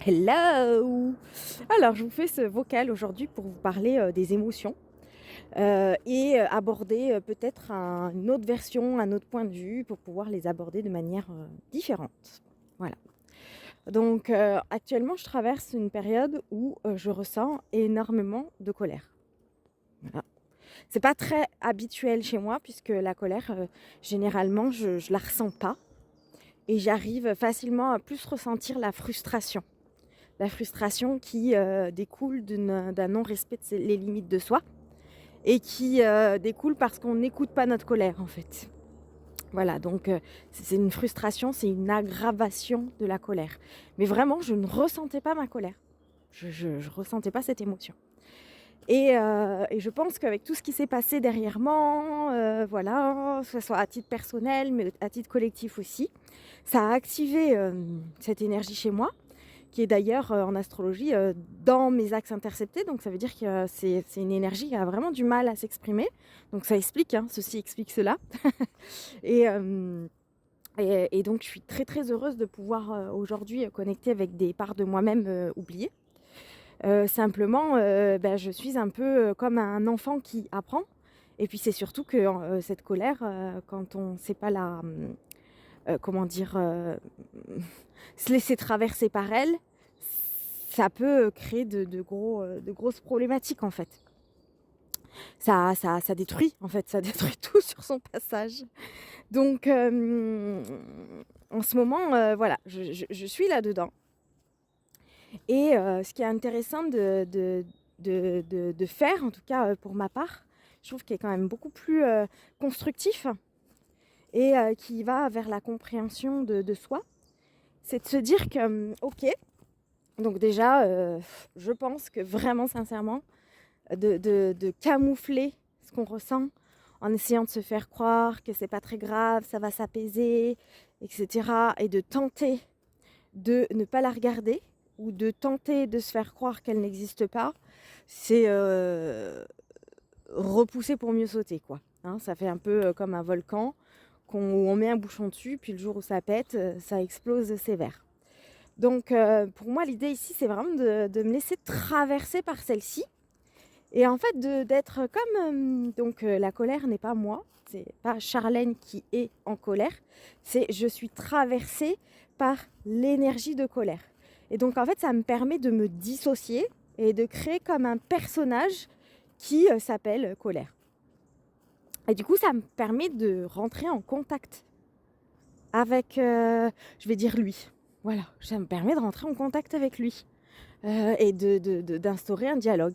Hello! Alors, je vous fais ce vocal aujourd'hui pour vous parler des émotions et aborder peut-être une autre version, un autre point de vue pour pouvoir les aborder de manière différente. Voilà. Donc, actuellement, je traverse une période où je ressens énormément de colère. Voilà. C'est pas très habituel chez moi puisque la colère, généralement, je la ressens pas et j'arrive facilement à plus ressentir la frustration. La frustration qui découle d'un non-respect les limites de soi et qui découle parce qu'on n'écoute pas notre colère en fait. Voilà, donc c'est une frustration, c'est une aggravation de la colère. Mais vraiment, je ne ressentais pas ma colère. Je ressentais pas cette émotion. Et je pense qu'avec tout ce qui s'est passé derrière moi, voilà, que ce soit à titre personnel, mais à titre collectif aussi, ça a activé cette énergie chez moi qui est d'ailleurs en astrologie dans mes axes interceptés. Donc ça veut dire que c'est une énergie qui a vraiment du mal à s'exprimer. Donc ça explique, hein, ceci explique cela. et, euh, et donc je suis très très heureuse de pouvoir aujourd'hui connecter avec des parts de moi-même oubliées. Simplement, je suis un peu comme un enfant qui apprend. Et puis c'est surtout que cette colère, quand on ne sait pas comment dire, se laisser traverser par elle, ça peut créer de grosses problématiques en fait. Ça détruit en fait, ça détruit tout sur son passage. Donc en ce moment, voilà, je suis là-dedans. Et ce qui est intéressant de faire, en tout cas pour ma part, je trouve qu'il est quand même beaucoup plus constructif et qui va vers la compréhension de soi, c'est de se dire que, ok, donc déjà, je pense que vraiment sincèrement, de camoufler ce qu'on ressent en essayant de se faire croire que c'est pas très grave, ça va s'apaiser, etc. Et de tenter de ne pas la regarder ou de tenter de se faire croire qu'elle n'existe pas, c'est repousser pour mieux sauter, quoi. Hein, ça fait un peu comme un volcan où on met un bouchon dessus, puis le jour où ça pète, ça explose sévère. Donc pour moi, l'idée ici, c'est vraiment de me laisser traverser par celle-ci. Et en fait, d'être comme... donc la colère n'est pas moi, c'est pas Charlène qui est en colère, c'est je suis traversée par l'énergie de colère. Et donc en fait, ça me permet de me dissocier et de créer comme un personnage qui s'appelle colère. Et du coup, ça me permet de rentrer en contact avec, je vais dire lui. Voilà, ça me permet de rentrer en contact avec lui et d'instaurer un dialogue.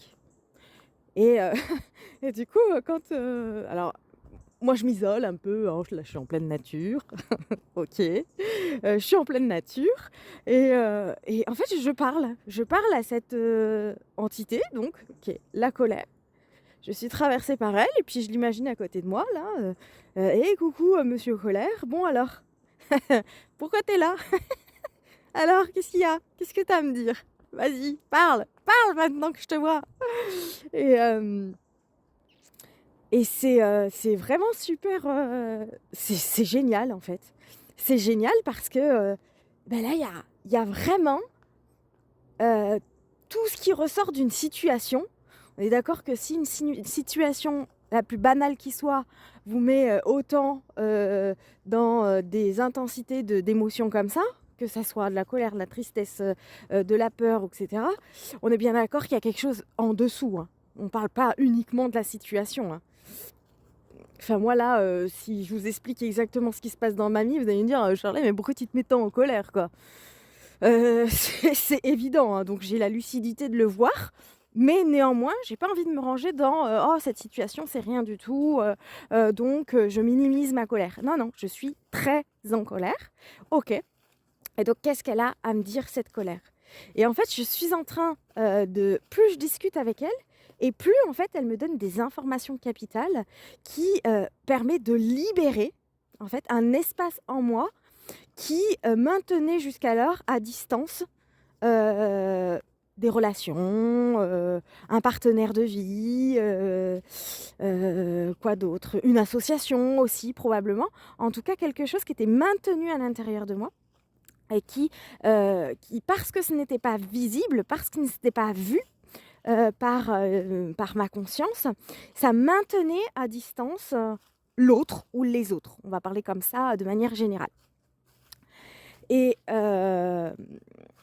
Et, et du coup, quand... alors, moi, je m'isole un peu, hein, là, je suis en pleine nature, ok. Je suis en pleine nature, et en fait, je parle à cette entité, donc, qui est la colère. Je suis traversée par elle, et puis je l'imagine à côté de moi, là. Hé, coucou, monsieur colère, bon alors, pourquoi t'es là? Alors, qu'est-ce qu'il y a? Qu'est-ce que t'as à me dire? Vas-y, parle maintenant que je te vois. Et... Et c'est vraiment super, c'est génial en fait. C'est génial parce que, là, il y a vraiment, heu, tout ce qui ressort d'une situation. On est d'accord que si une situation, la plus banale qui soit, vous met, autant, dans, des intensités d'émotions comme ça, que ça soit de la colère, de la tristesse, de la peur, et cetera, on est bien d'accord qu'il y a quelque chose en dessous, hein. On parle pas uniquement de la situation, hein. Enfin moi là, si je vous explique exactement ce qui se passe dans ma vie, vous allez me dire: «Charlotte, mais pourquoi tu te mets tant en colère, quoi?» C'est évident, hein, donc j'ai la lucidité de le voir, mais néanmoins, j'ai pas envie de me ranger dans, «Oh cette situation, c'est rien du tout, donc je minimise ma colère». Non, non, je suis très en colère. OK, et donc qu'est-ce qu'elle a à me dire cette colère? Et en fait, je suis en train, de plus je discute avec elle et plus en fait elle me donne des informations capitales qui, permet de libérer, en fait, un espace en moi qui, maintenait jusqu'alors à distance, heu, des relations, un partenaire de vie, quoi d'autre? Une association aussi probablement. En tout cas quelque chose qui était maintenu à l'intérieur de moi et qui parce que ce n'était pas visible, parce que ce n'était pas vu par ma conscience, ça maintenait à distance l'autre ou les autres. On va parler comme ça de manière générale. Et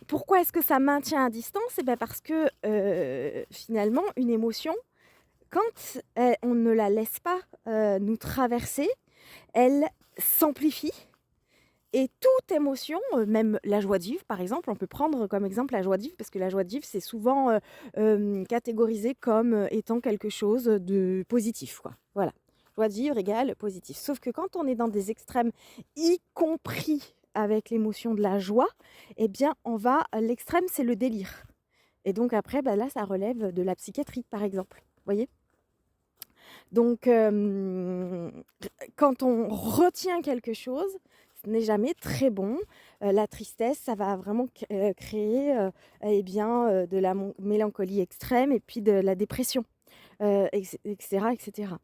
pourquoi est-ce que ça maintient à distance? Eh bien parce que finalement, une émotion, quand on ne la laisse pas nous traverser, elle s'amplifie. Et toute émotion, même la joie de vivre par exemple, on peut prendre comme exemple la joie de vivre parce que la joie de vivre c'est souvent catégorisé comme étant quelque chose de positif, quoi. Voilà, joie de vivre égale positif. Sauf que quand on est dans des extrêmes, y compris avec l'émotion de la joie, eh bien l'extrême c'est le délire. Et donc après, bah, là ça relève de la psychiatrie par exemple, vous voyez. Donc quand on retient quelque chose, ce n'est jamais très bon. La tristesse, ça va vraiment créer de la mélancolie extrême et puis de la dépression, etc., etc.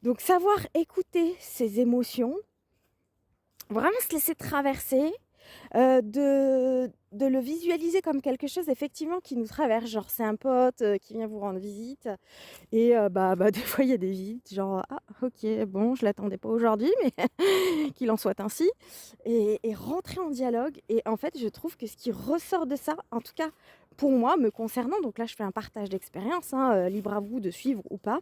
Donc savoir écouter ses émotions, vraiment se laisser traverser, de le visualiser comme quelque chose effectivement qui nous traverse. Genre c'est un pote qui vient vous rendre visite et des fois il y a des visites genre ah ok bon je l'attendais pas aujourd'hui mais qu'il en soit ainsi et rentrer en dialogue. Et en fait je trouve que ce qui ressort de ça, en tout cas pour moi me concernant, donc là je fais un partage d'expérience, libre à vous de suivre ou pas,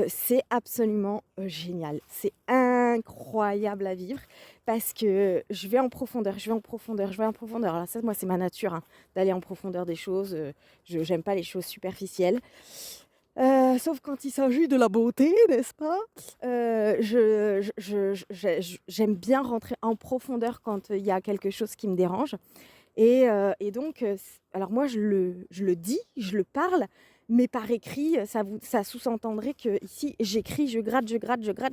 c'est absolument génial, c'est incroyable à vivre parce que je vais en profondeur, je vais en profondeur, je vais en profondeur. Alors ça, moi, c'est ma nature, d'aller en profondeur des choses. J'aime pas les choses superficielles. Sauf quand il s'agit de la beauté, n'est-ce pas? J'aime bien rentrer en profondeur quand il y a quelque chose qui me dérange. Et donc, alors moi, je le dis, je le parle, mais par écrit, ça sous-entendrait que ici, j'écris, je gratte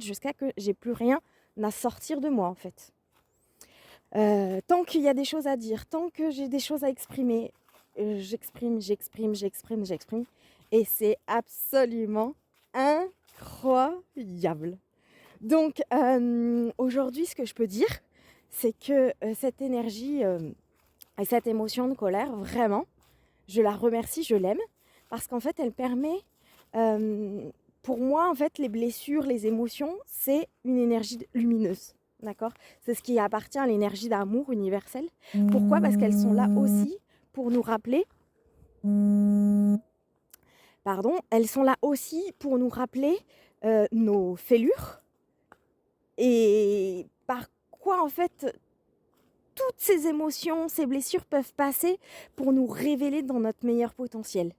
jusqu'à que j'ai plus rien à sortir de moi, en fait. Tant qu'il y a des choses à dire, tant que j'ai des choses à exprimer, j'exprime. Et c'est absolument incroyable. Donc, aujourd'hui, ce que je peux dire, c'est que cette énergie et cette émotion de colère, vraiment, je la remercie, je l'aime, parce qu'en fait, elle permet... pour moi, en fait, les blessures, les émotions, c'est une énergie lumineuse. D'accord? C'est ce qui appartient à l'énergie d'amour universelle. Pourquoi? Parce qu'elles sont là aussi pour nous rappeler... Pardon, elles sont là aussi pour nous rappeler nos fêlures. Et par quoi, en fait, toutes ces émotions, ces blessures peuvent passer pour nous révéler dans notre meilleur potentiel.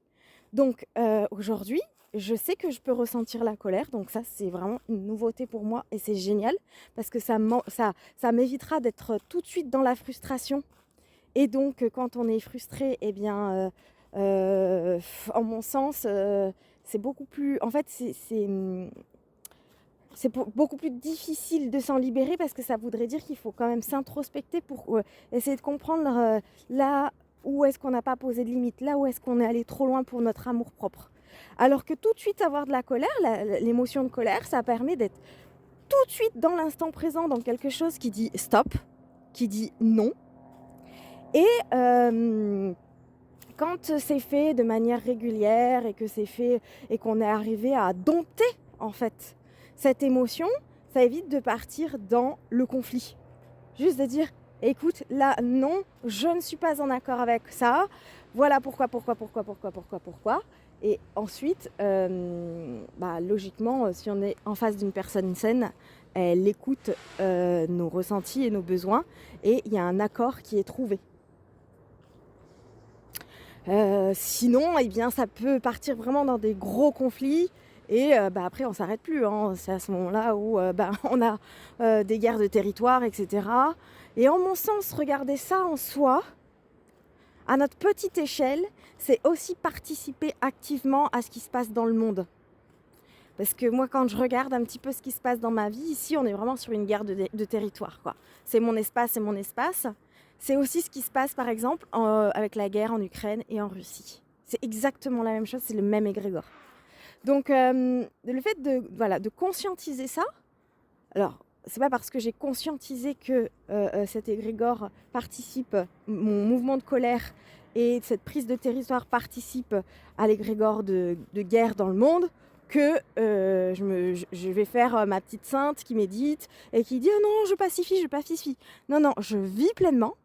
Donc aujourd'hui, je sais que je peux ressentir la colère, donc ça c'est vraiment une nouveauté pour moi et c'est génial parce que ça m'évitera d'être tout de suite dans la frustration. Et donc quand on est frustré, eh bien, en mon sens, c'est beaucoup plus... En fait, c'est beaucoup plus difficile de s'en libérer parce que ça voudrait dire qu'il faut quand même s'introspecter pour essayer de comprendre là où est-ce qu'on n'a pas posé de limite, là où est-ce qu'on est allé trop loin pour notre amour propre. Alors que tout de suite avoir de la colère, l'émotion de colère, ça permet d'être tout de suite dans l'instant présent, dans quelque chose qui dit stop, qui dit non. Et quand c'est fait de manière régulière et que c'est fait et qu'on est arrivé à dompter en fait cette émotion, ça évite de partir dans le conflit. Juste de dire, écoute, là, non, je ne suis pas en accord avec ça. Voilà pourquoi. Et ensuite, logiquement, si on est en face d'une personne saine, elle écoute nos ressentis et nos besoins et il y a un accord qui est trouvé. Sinon, eh bien, ça peut partir vraiment dans des gros conflits. Et après, on ne s'arrête plus. C'est à ce moment-là où on a des guerres de territoire, etc. Et en mon sens, regarder ça en soi, à notre petite échelle, c'est aussi participer activement à ce qui se passe dans le monde. Parce que moi, quand je regarde un petit peu ce qui se passe dans ma vie, ici, on est vraiment sur une guerre de territoire, quoi. C'est mon espace, c'est mon espace. C'est aussi ce qui se passe, par exemple, avec la guerre en Ukraine et en Russie. C'est exactement la même chose, c'est le même égrégore. Donc, le fait de conscientiser ça, alors, c'est pas parce que j'ai conscientisé que cet égrégore participe, mon mouvement de colère et cette prise de territoire participe à l'égrégore de guerre dans le monde, que je vais faire ma petite sainte qui médite et qui dit « Oh non, je pacifie, je pacifie ». Non, non, je vis pleinement,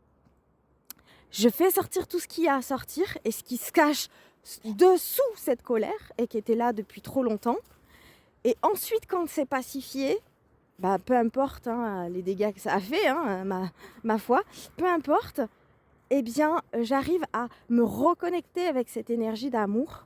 je fais sortir tout ce qu'il y a à sortir et ce qui se cache dessous cette colère et qui était là depuis trop longtemps. Et ensuite, quand c'est pacifié, bah, peu importe hein, les dégâts que ça a fait, hein, ma foi, peu importe, eh bien, j'arrive à me reconnecter avec cette énergie d'amour,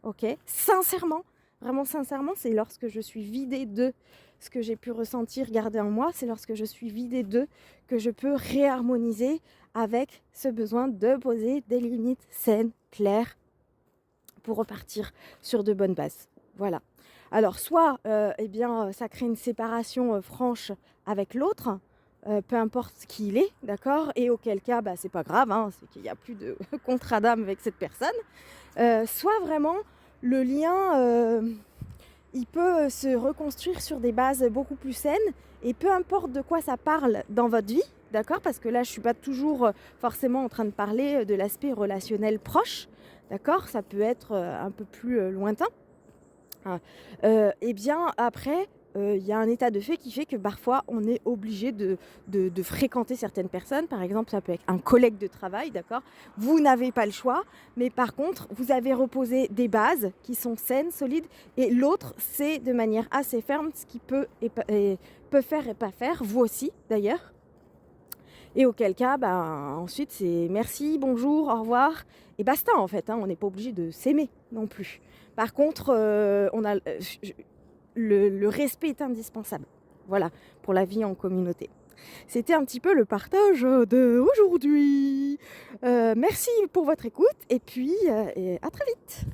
ok, sincèrement, vraiment sincèrement, c'est lorsque je suis vidée de ce que j'ai pu ressentir, garder en moi, c'est lorsque je suis vidée de que je peux réharmoniser avec ce besoin de poser des limites saines, claires, pour repartir sur de bonnes bases. Voilà. Alors, soit eh bien, ça crée une séparation franche avec l'autre, peu importe ce qu'il est, d'accord, et auquel cas, bah, c'est pas grave, hein, c'est qu'il n'y a plus de contrat d'âme avec cette personne. Soit vraiment, le lien, il peut se reconstruire sur des bases beaucoup plus saines, et peu importe de quoi ça parle dans votre vie, d'accord, parce que là, je ne suis pas toujours forcément en train de parler de l'aspect relationnel proche, d'accord, ça peut être un peu plus lointain. Et bien après, il y a un état de fait qui fait que parfois on est obligé de fréquenter certaines personnes. Par exemple, ça peut être un collègue de travail, d'accord ? Vous n'avez pas le choix, mais par contre, vous avez reposé des bases qui sont saines, solides, et l'autre, c'est de manière assez ferme ce qui peut faire et pas faire, vous aussi d'ailleurs. Et auquel cas, ensuite, c'est merci, bonjour, au revoir, et basta en fait, hein, on n'est pas obligé de s'aimer non plus. Par contre, le respect est indispensable, voilà, pour la vie en communauté. C'était un petit peu le partage d'aujourd'hui. Merci pour votre écoute, et puis à très vite.